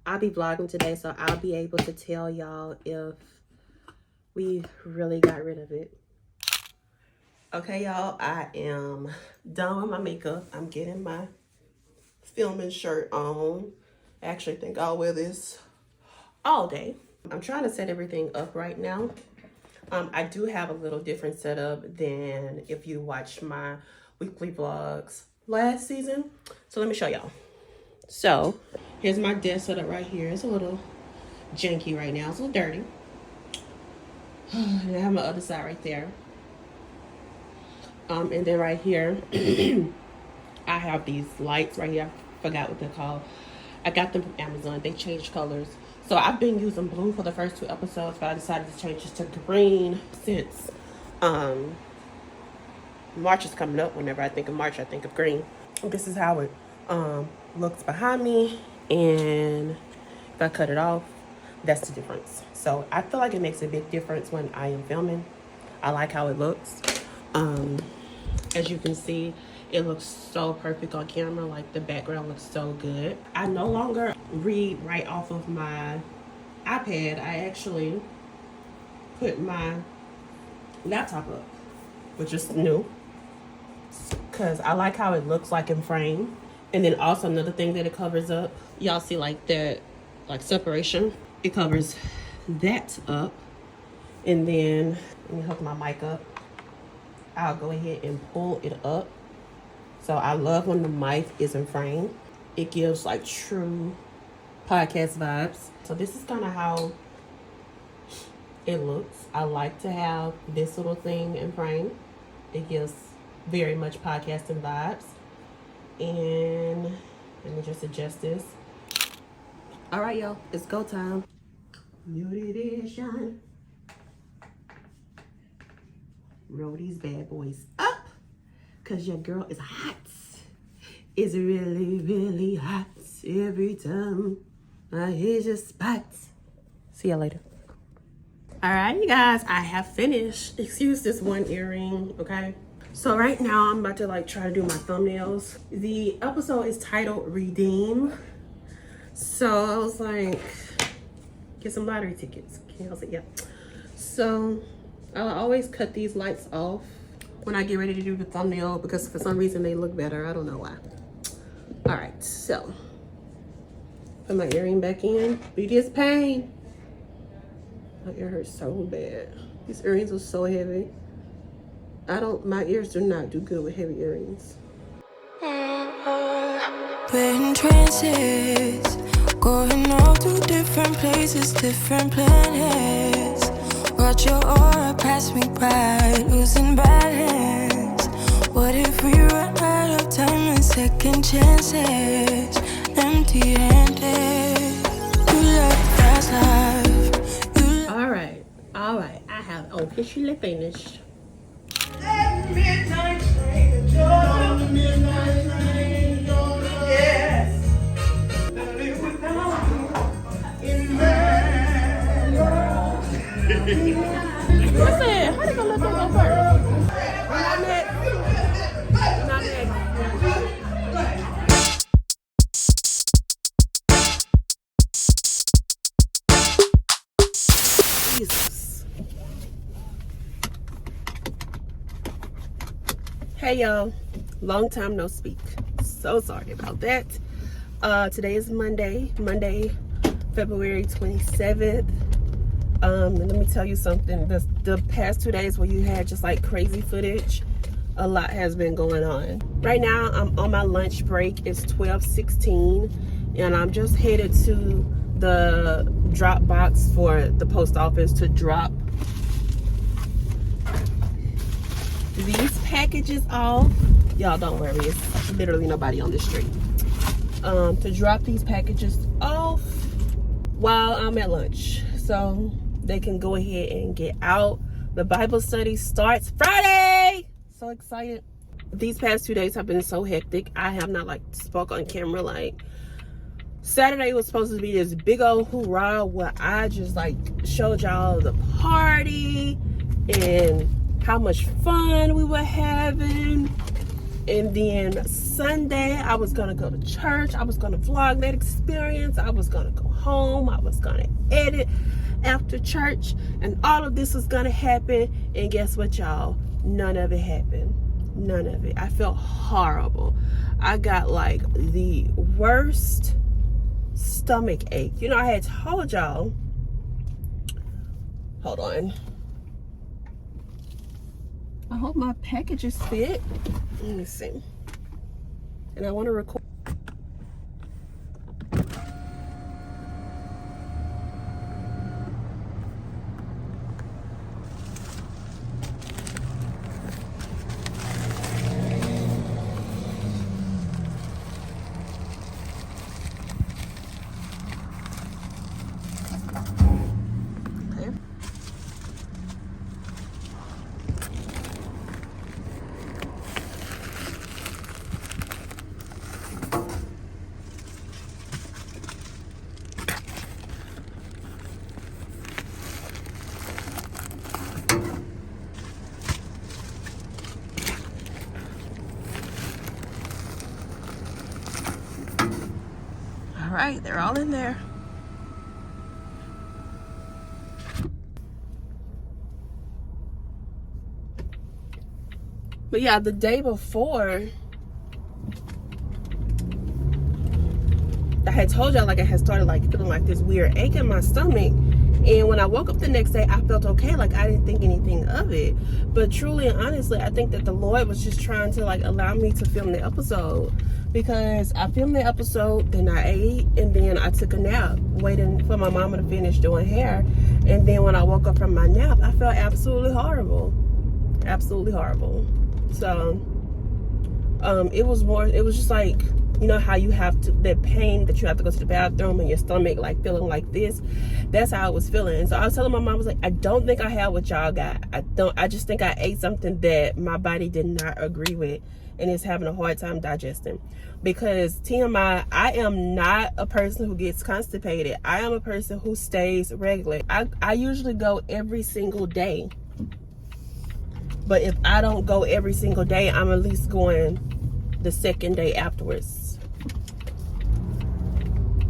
I'll be vlogging today, so I'll be able to tell y'all if we really got rid of it. Okay, y'all, I am done with my makeup. I'm getting my filming shirt on. I actually think I'll wear this all day. I'm trying to set everything up right now. I do have a little different setup than if you watch my weekly vlogs last season. So let me show y'all. So here's my desk setup right here. It's a little janky right now. It's a little dirty. And I have my other side right there. And then right here, I have these lights right here. I forgot what they're called. I got them from Amazon. They changed colors. So I've been using blue for the first 2 episodes, but I decided to change this to green since March is coming up. Whenever I think of March, I think of green. This is how it looks behind me. And if I cut it off, that's the difference. So I feel like it makes a big difference when I am filming. I like how it looks. As you can see, it looks so perfect on camera. Like, the background looks so good. I no longer read right off of my iPad. I actually put my laptop up, which is new. because I like how it looks like in frame. And then also another thing that it covers up, y'all see like that, like separation. It covers that up. And then, let me hook my mic up. I'll go ahead and pull it up. So I love when the mic is in frame. It gives like true podcast vibes. So this is kind of how it looks. I like to have this little thing in frame. It gives very much podcasting vibes. And let me just adjust this. All right, y'all, it's go time. Nutrition. Roll these bad boys up, cause your girl is hot. It's really, really hot every time I hit your spot. See ya later. All right, you guys, I have finished. Excuse this one earring, okay? So right now I'm about to like try to do my thumbnails. The episode is titled Redeem. So I was like, get some lottery tickets. Okay, I was like, yeah. So I'll always cut these lights off when I get ready to do the thumbnail because for some reason they look better. I don't know why. All right, so put my earring back in. Be this pain. My ear hurts so bad. These earrings are so heavy. My ears do not do good with heavy earrings.
We're in trances, going all to different places, different planets. Watch your aura pass me by, losing balance. What if we run out of time and second chances? Empty-handed, you love fast life.
All right, I have officially finished.
Midnight train, Georgia. Midnight train, Georgia. Yes. Live without you in my world.
I said, how they gonna let them go first? Not next. Not next. Jesus. Hey y'all, long time no speak. So sorry about that. Today is Monday, February 27th. Let me tell you something. The past 2 days where you had just like crazy footage, a lot has been going on. Right now, I'm on my lunch break. It's 12:16, and I'm just headed to the drop box for the post office to drop these packages off. Y'all don't worry, it's literally nobody on the street. To drop these packages off while I'm at lunch, so they can go ahead and get out. The Bible study starts Friday. So excited. These past 2 days have been so hectic. I have not like spoke on camera. Like Saturday was supposed to be this big old hoorah where I just like showed y'all the party and how much fun we were having. And then Sunday, I was gonna go to church. I was gonna vlog that experience. I was gonna go home. I was gonna edit after church. And all of this was gonna happen. And guess what, y'all? None of it happened. None of it. I felt horrible. I got like the worst stomach ache. You know, I had told y'all. Hold on. I hope my packages fit. Let me see. And I want to record. Okay. All right, they're all in there. But yeah, the day before, I had told y'all like I had started like feeling like this weird ache in my stomach. And when I woke up the next day, I felt okay. Like I didn't think anything of it. But truly and honestly, I think that the Lord was just trying to like allow me to film the episode. Because I filmed the episode, then I ate, and then I took a nap, waiting for my mama to finish doing hair. And then when I woke up from my nap, I felt absolutely horrible. Absolutely horrible. So, it was just like, you know how you have to, that pain that you have to go to the bathroom and your stomach like feeling like this. That's how I was feeling. So I was telling my mom, I was like, I don't think I have what y'all got. I just think I ate something that my body did not agree with and is having a hard time digesting. Because TMI, I am not a person who gets constipated. I am a person who stays regular. I usually go every single day. But if I don't go every single day, I'm at least going the second day afterwards.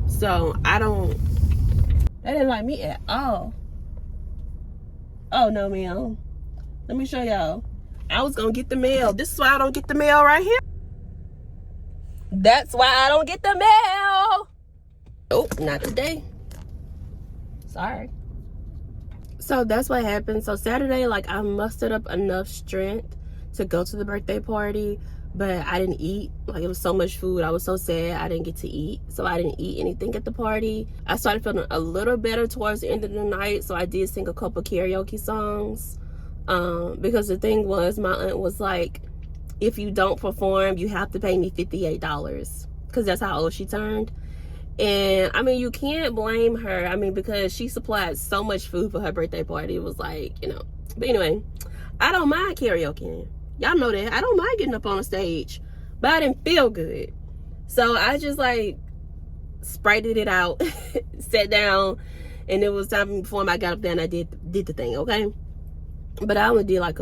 So that didn't like me at all. Oh no, ma'am. Let me show y'all. I was gonna get the mail. This is why I don't get the mail right here. That's why I don't get the mail. Oh, not today. Sorry. So that's what happened. So Saturday, like I mustered up enough strength to go to the birthday party, but I didn't eat. Like it was so much food. I was so sad I didn't get to eat. So I didn't eat anything at the party. I started feeling a little better towards the end of the night. So I did sing a couple karaoke songs. Because the thing was, my aunt was like, if you don't perform, you have to pay me $58. Because that's how old she turned. And I mean, you can't blame her. I mean, because she supplied so much food for her birthday party. It was like, you know. But anyway, I don't mind karaoke. Y'all know that. I don't mind getting up on a stage. But I didn't feel good. So I just like sprited it out, sat down, and it was time before I got up there and I did the thing, okay? But I only did like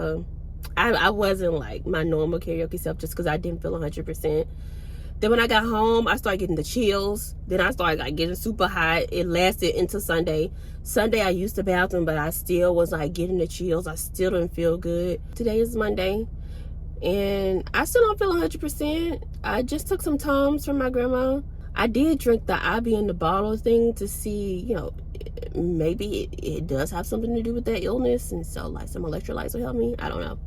I wasn't like my normal karaoke self just because I didn't feel 100%. Then when I got home, I started getting the chills. Then I started like getting super hot. It lasted into Sunday. Sunday I used the bathroom, but I still was like getting the chills. I still didn't feel good. Today is Monday, and I still don't feel 100%. I just took some Tums from my grandma. I did drink the IV in the bottle thing to see, you know, maybe it does have something to do with that illness, and so like some electrolytes will help me. I don't know.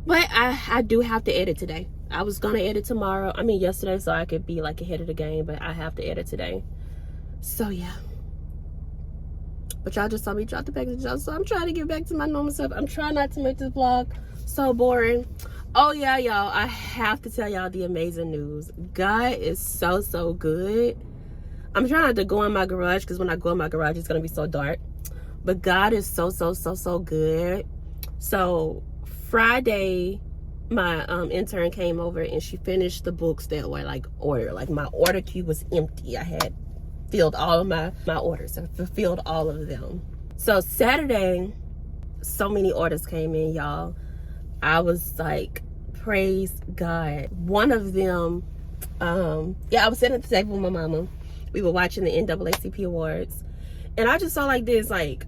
But I do have to edit today. I was gonna edit tomorrow. I mean yesterday, so I could be like ahead of the game, but I have to edit today. So yeah. But y'all just saw me drop the package, so I'm trying to get back to my normal self. I'm trying not to make this vlog so boring. Oh yeah, y'all, I have to tell y'all the amazing news. God is so good. I'm trying not to go in my garage because when I go in my garage it's gonna be so dark. But God is so good. So Friday, my intern came over and she finished the books that were like ordered. Like my order queue was empty. I had filled all of my orders. I fulfilled all of them. So Saturday, so many orders came in, y'all. I was like, praise God. One of them, I was sitting at the table with my mama. We were watching the NAACP awards, and I just saw like this like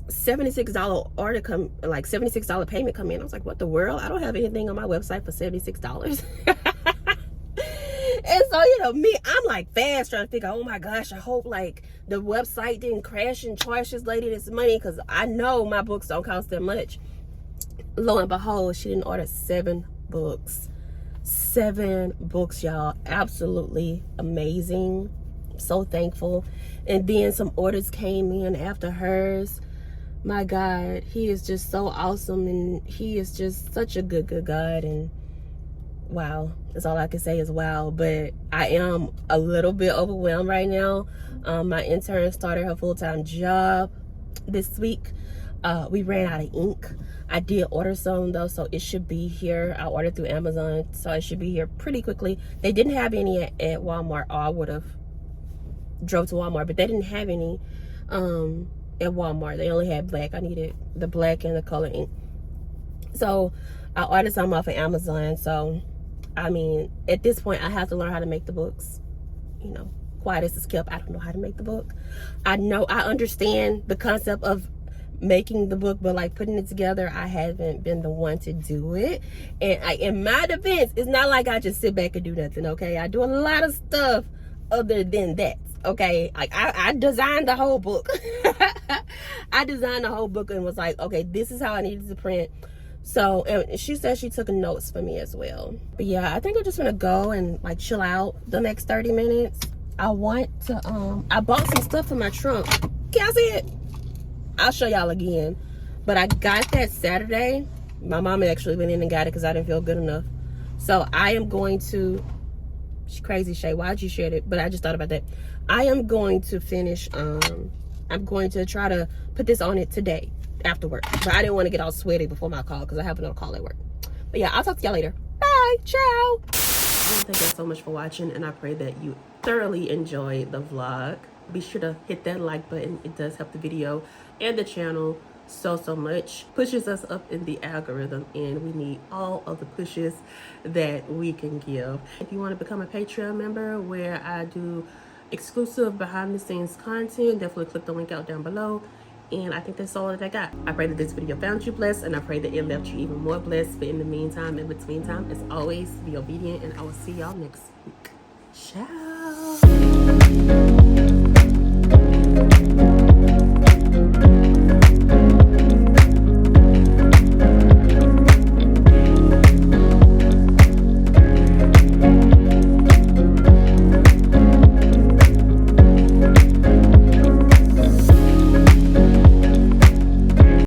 $76 order come, like $76 payment come in. I was like, what the world? I don't have anything on my website for $76. And so, you know, me, I'm like fast trying to figure, oh my gosh, I hope like the website didn't crash and charge this lady this money, because I know my books don't cost that much. Lo and behold, she didn't order 7 books. 7 books, y'all. Absolutely amazing. So thankful. And then some orders came in after hers. My God, he is just so awesome, and he is just such a good God. And wow, that's all I can say is wow. But I am a little bit overwhelmed right now. My intern started her full-time job this week. We ran out of ink. I did order some though, so it should be here. I ordered through Amazon, so it should be here pretty quickly. They didn't have any at Walmart, or I would have drove to Walmart, but they didn't have any at Walmart. They only had black. I needed the black and the color ink, so I ordered some off of Amazon. So I mean, at this point I have to learn how to make the books. You know, quiet as it's kept, I don't know how to make the book. I know, I understand the concept of making the book, but like putting it together, I haven't been the one to do it. And in my defense, it's not like I just sit back and do nothing, okay? I do a lot of stuff other than that, okay? Like I designed the whole book. I designed the whole book and was like, okay, this is how I needed to print. So, and she said she took notes for me as well. But yeah, I think I'm just gonna go and like chill out the next 30 minutes. I want to, I bought some stuff for my trunk. Can I see it? I'll show y'all again. But I got that Saturday. My mom actually went in and got it because I didn't feel good enough. So I am going to, crazy Shay, why'd you share it? But I just thought about that. I am going to finish, I'm going to try to put this on it today after work. But I didn't want to get all sweaty before my call because I have another call at work. But yeah, I'll talk to y'all later. Bye, ciao. Thank you so much for watching, and I pray that you thoroughly enjoyed the vlog. Be sure to hit that like button. It does help the video and the channel so much. Pushes us up in the algorithm, and we need all of the pushes that we can give. If you want to become a Patreon member where I do exclusive behind the scenes content, definitely click the link out down below. And I think that's all that I got. I pray that this video found you blessed, and I pray that it left you even more blessed. But in the meantime, in between time, as always, be obedient, and I will see y'all next week. Ciao.